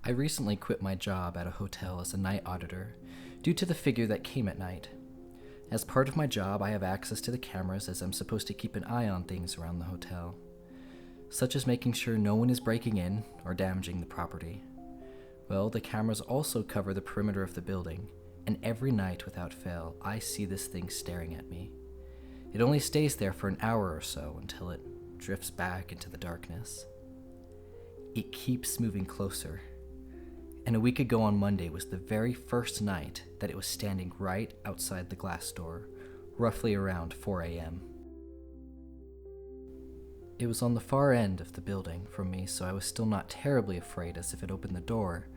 I recently quit my job at a hotel as a night auditor due to the figure that came at night. As part of my job, I have access to the cameras as I'm supposed to keep an eye on things around the hotel, such as making sure no one is breaking in or damaging the property. Well, the cameras also cover the perimeter of the building, and every night without fail, I see this thing staring at me. It only stays there for an hour or so until it drifts back into the darkness. It keeps moving closer, and a week ago on Monday was the very first night that it was standing right outside the glass door, roughly around 4 a.m. It was on the far end of the building from me, so I was still not terribly afraid, as if it opened the door,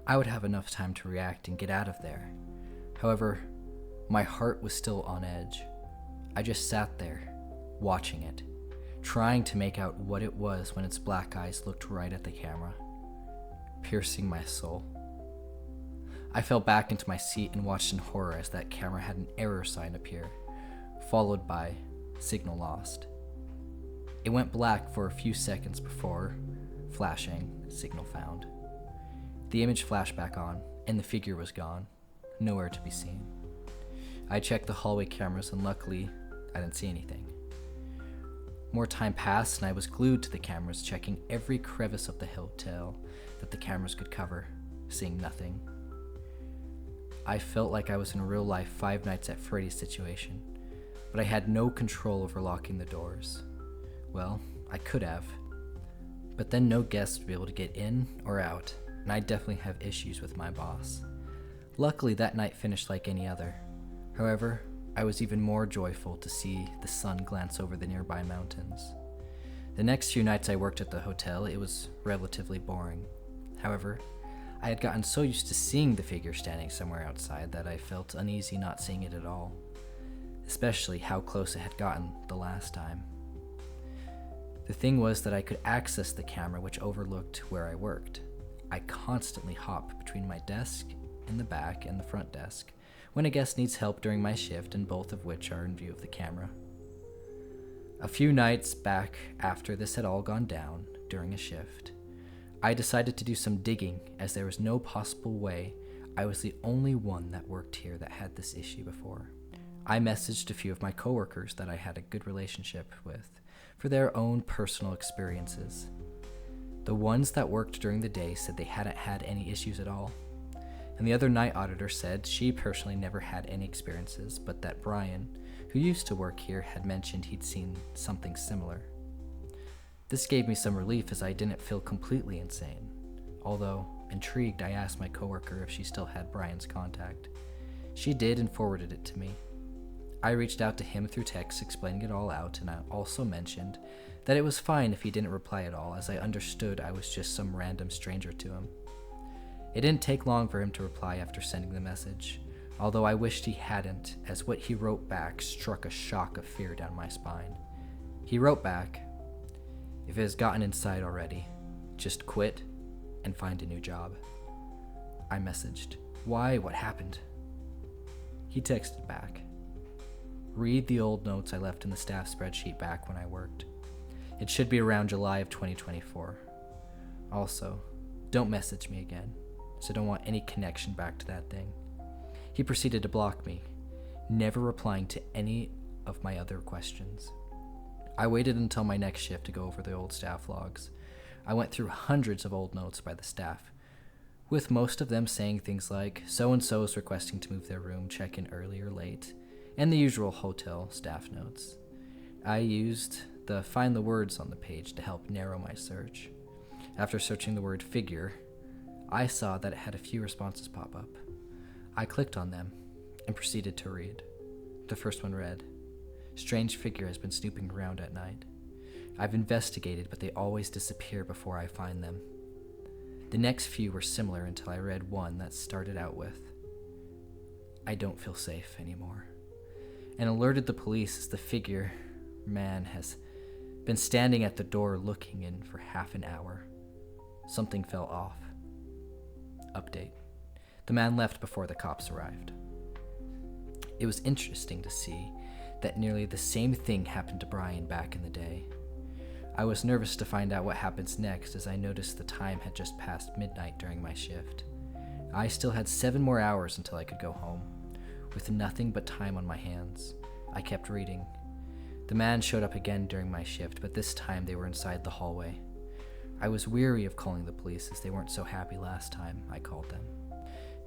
I would have enough time to react and get out of there. However, my heart was still on edge. I just sat there, watching it, trying to make out what it was when its black eyes looked right at the camera, piercing my soul. I fell back into my seat and watched in horror as that camera had an error sign appear, followed by signal lost. It went black for a few seconds before flashing, signal found. The image flashed back on, and the figure was gone, nowhere to be seen. I checked the hallway cameras, and luckily, I didn't see anything. More time passed, and I was glued to the cameras, checking every crevice of the hotel that the cameras could cover, seeing nothing. I felt like I was in a real-life Five Nights at Freddy's situation, but I had no control over locking the doors. Well, I could have, but then no guests would be able to get in or out, and I definitely have issues with my boss. Luckily, that night finished like any other. However, I was even more joyful to see the sun glance over the nearby mountains. The next few nights I worked at the hotel, it was relatively boring. However, I had gotten so used to seeing the figure standing somewhere outside that I felt uneasy not seeing it at all, especially how close it had gotten the last time. The thing was that I could access the camera which overlooked where I worked. I constantly hop between my desk in the back and the front desk when a guest needs help during my shift, and both of which are in view of the camera. A few nights back, after this had all gone down during a shift, I decided to do some digging, as there was no possible way I was the only one that worked here that had this issue before. I messaged a few of my coworkers that I had a good relationship with for their own personal experiences. The ones that worked during the day said they hadn't had any issues at all, and the other night auditor said she personally never had any experiences, but that Brian, who used to work here, had mentioned he'd seen something similar. This gave me some relief, as I didn't feel completely insane. Although, intrigued, I asked my coworker if she still had Brian's contact. She did and forwarded it to me. I reached out to him through text explaining it all out, and I also mentioned that it was fine if he didn't reply at all, as I understood I was just some random stranger to him. It didn't take long for him to reply after sending the message, although I wished he hadn't, as what he wrote back struck a shock of fear down my spine. He wrote back, "If it has gotten inside already, just quit and find a new job." I messaged, "Why? What happened?" He texted back, "Read the old notes I left in the staff spreadsheet back when I worked. It should be around July of 2024. Also, don't message me again, so don't want any connection back to that thing." He proceeded to block me, never replying to any of my other questions. I waited until my next shift to go over the old staff logs. I went through hundreds of old notes by the staff, with most of them saying things like, "So-and-so is requesting to move their room, check in early or late," and the usual hotel staff notes. I used the find the words on the page to help narrow my search. After searching the word figure, I saw that it had a few responses pop up. I clicked on them and proceeded to read. The first one read, "Strange figure has been snooping around at night. I've investigated, but they always disappear before I find them." The next few were similar until I read one that started out with, "I don't feel safe anymore," and alerted the police as the figure man has been standing at the door looking in for half an hour. Something fell off. Update. The man left before the cops arrived. It was interesting to see that nearly the same thing happened to Brian back in the day. I was nervous to find out what happens next as I noticed the time had just passed midnight during my shift. I still had 7 more hours until I could go home. With nothing but time on my hands, I kept reading. The man showed up again during my shift, but this time they were inside the hallway. I was weary of calling the police as they weren't so happy last time I called them.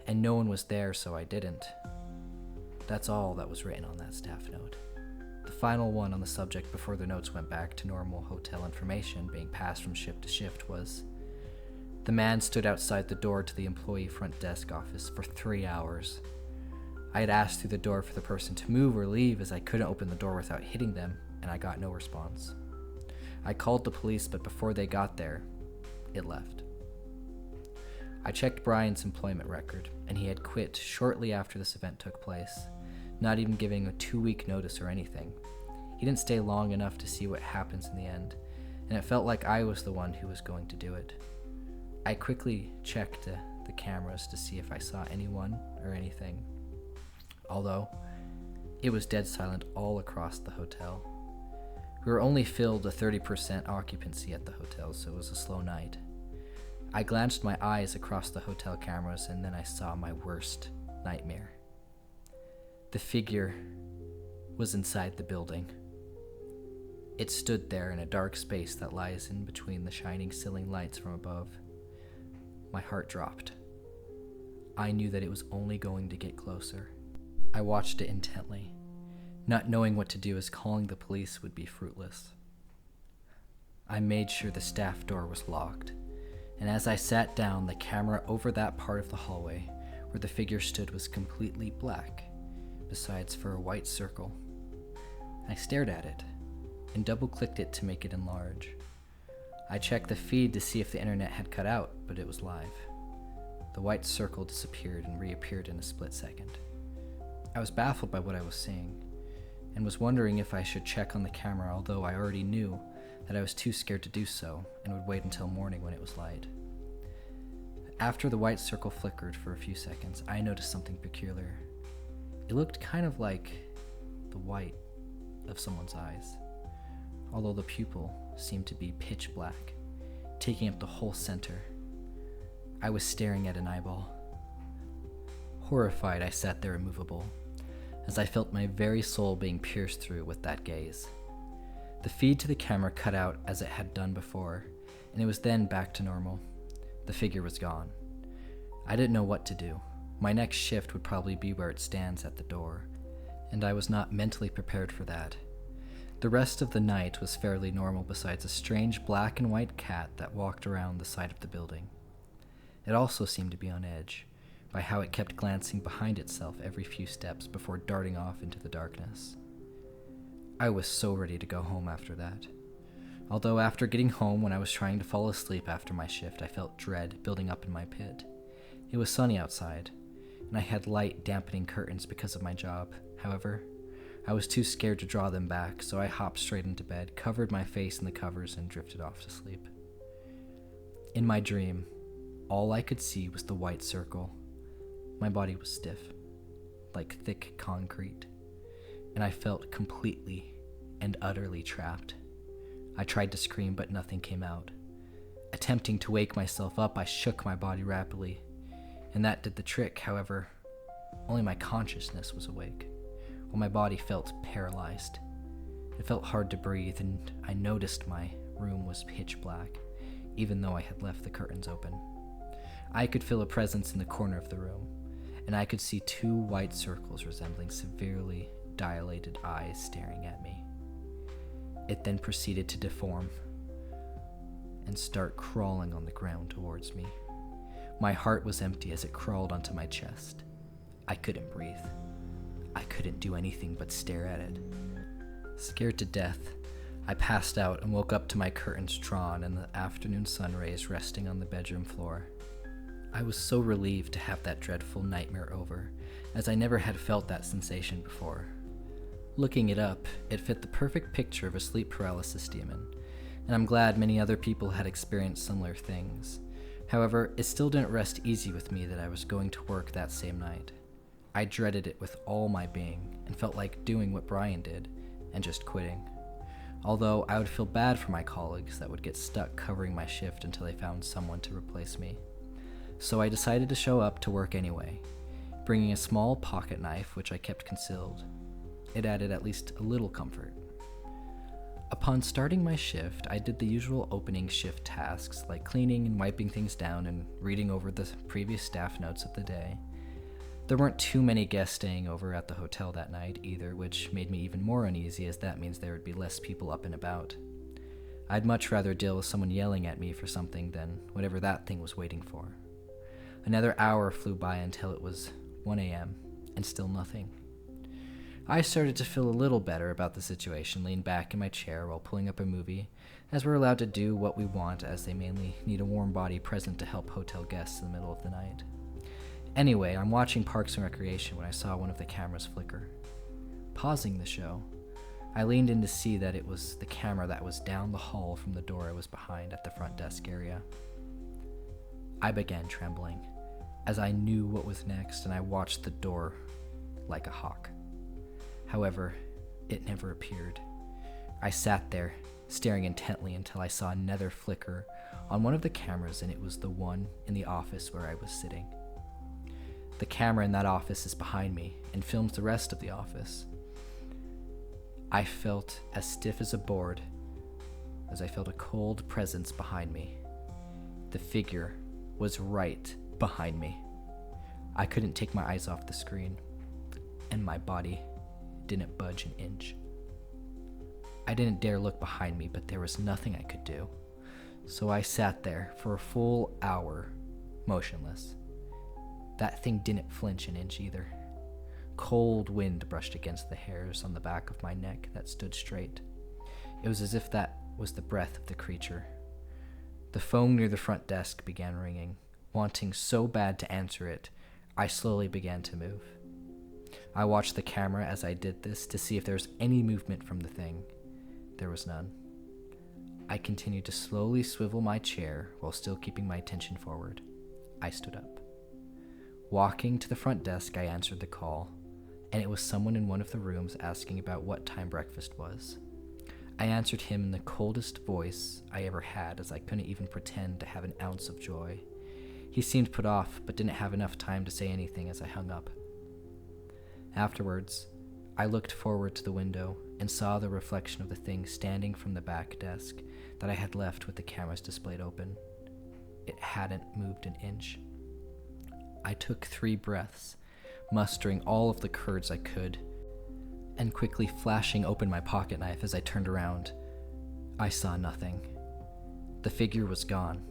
And no one was there, so I didn't. That's all that was written on that staff note. The final one on the subject before the notes went back to normal hotel information being passed from shift to shift was, the man stood outside the door to the employee front desk office for 3 hours. I had asked through the door for the person to move or leave as I couldn't open the door without hitting them, and I got no response. I called the police, but before they got there, it left. I checked Brian's employment record, and he had quit shortly after this event took place, not even giving a 2-week notice or anything. He didn't stay long enough to see what happens in the end, and it felt like I was the one who was going to do it. I quickly checked the cameras to see if I saw anyone or anything, although it was dead silent all across the hotel. We were only filled to 30% occupancy at the hotel, so it was a slow night. I glanced my eyes across the hotel cameras, and then I saw my worst nightmare. The figure was inside the building. It stood there in a dark space that lies in between the shining ceiling lights from above. My heart dropped. I knew that it was only going to get closer. I watched it intently, not knowing what to do as calling the police would be fruitless. I made sure the staff door was locked, and as I sat down, the camera over that part of the hallway where the figure stood was completely black, besides for a white circle. I stared at it and double-clicked it to make it enlarge. I checked the feed to see if the internet had cut out, but it was live. The white circle disappeared and reappeared in a split second. I was baffled by what I was seeing, and was wondering if I should check on the camera, although I already knew that I was too scared to do so and would wait until morning when it was light. After the white circle flickered for a few seconds, I noticed something peculiar. It looked kind of like the white of someone's eyes, although the pupil seemed to be pitch black, taking up the whole center. I was staring at an eyeball. Horrified, I sat there immovable, as I felt my very soul being pierced through with that gaze. The feed to the camera cut out as it had done before, and it was then back to normal. The figure was gone. I didn't know what to do. My next shift would probably be where it stands at the door, and I was not mentally prepared for that. The rest of the night was fairly normal besides a strange black and white cat that walked around the side of the building. It also seemed to be on edge by how it kept glancing behind itself every few steps before darting off into the darkness. I was so ready to go home after that. Although after getting home when I was trying to fall asleep after my shift, I felt dread building up in my pit. It was sunny outside, and I had light dampening curtains because of my job. However, I was too scared to draw them back, so I hopped straight into bed, covered my face in the covers, and drifted off to sleep. In my dream, all I could see was the white circle. My body was stiff, like thick concrete, and I felt completely and utterly trapped. I tried to scream, but nothing came out. Attempting to wake myself up, I shook my body rapidly, and that did the trick. However, only my consciousness was awake, while my body felt paralyzed. It felt hard to breathe, and I noticed my room was pitch black, even though I had left the curtains open. I could feel a presence in the corner of the room, and I could see 2 white circles resembling severely dilated eyes staring at me. It then proceeded to deform and start crawling on the ground towards me. My heart was empty as it crawled onto my chest. I couldn't breathe. I couldn't do anything but stare at it. Scared to death, I passed out and woke up to my curtains drawn and the afternoon sun rays resting on the bedroom floor. I was so relieved to have that dreadful nightmare over, as I never had felt that sensation before. Looking it up, it fit the perfect picture of a sleep paralysis demon, and I'm glad many other people had experienced similar things. However, it still didn't rest easy with me that I was going to work that same night. I dreaded it with all my being, and felt like doing what Brian did, and just quitting. although I would feel bad for my colleagues that would get stuck covering my shift until they found someone to replace me. So I decided to show up to work anyway, bringing a small pocket knife which I kept concealed. It added at least a little comfort. Upon starting my shift, I did the usual opening shift tasks like cleaning and wiping things down and reading over the previous staff notes of the day. There weren't too many guests staying over at the hotel that night either, which made me even more uneasy as that means there would be less people up and about. I'd much rather deal with someone yelling at me for something than whatever that thing was waiting for. Another hour flew by until it was 1 a.m. and still nothing. I started to feel a little better about the situation, leaned back in my chair while pulling up a movie, as we're allowed to do what we want as they mainly need a warm body present to help hotel guests in the middle of the night. Anyway, I'm watching Parks and Recreation when I saw one of the cameras flicker. Pausing the show, I leaned in to see that it was the camera that was down the hall from the door I was behind at the front desk area. I began trembling, as I knew what was next, and I watched the door like a hawk. However, it never appeared. I sat there, staring intently until I saw another flicker on one of the cameras, and it was the one in the office where I was sitting. The camera in that office is behind me and films the rest of the office. I felt as stiff as a board as I felt a cold presence behind me. The figure was right behind me. I couldn't take my eyes off the screen, and my body didn't budge an inch. I didn't dare look behind me, but there was nothing I could do. So I sat there for a full hour, motionless. That thing didn't flinch an inch either. Cold wind brushed against the hairs on the back of my neck that stood straight. It was as if that was the breath of the creature. The phone near the front desk began ringing. Wanting so bad to answer it, I slowly began to move. I watched the camera as I did this to see if there was any movement from the thing. There was none. I continued to slowly swivel my chair while still keeping my attention forward. I stood up. Walking to the front desk, I answered the call, and it was someone in one of the rooms asking about what time breakfast was. I answered him in the coldest voice I ever had, as I couldn't even pretend to have an ounce of joy. He seemed put off, but didn't have enough time to say anything as I hung up. Afterwards, I looked forward to the window and saw the reflection of the thing standing from the back desk that I had left with the cameras displayed open. It hadn't moved an inch. I took 3 breaths, mustering all of the courage I could, and quickly flashing open my pocket knife as I turned around. I saw nothing. The figure was gone,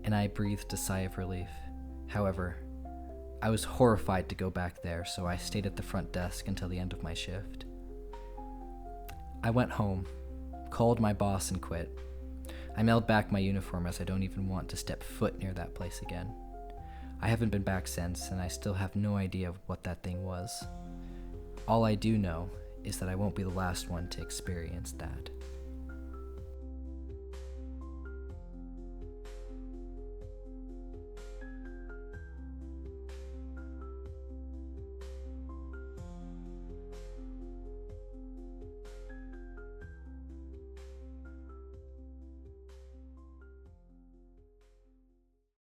and I breathed a sigh of relief. However, I was horrified to go back there, so I stayed at the front desk until the end of my shift. I went home, called my boss, and quit. I mailed back my uniform as I don't even want to step foot near that place again. I haven't been back since, and I still have no idea what that thing was. All I do know is that I won't be the last one to experience that.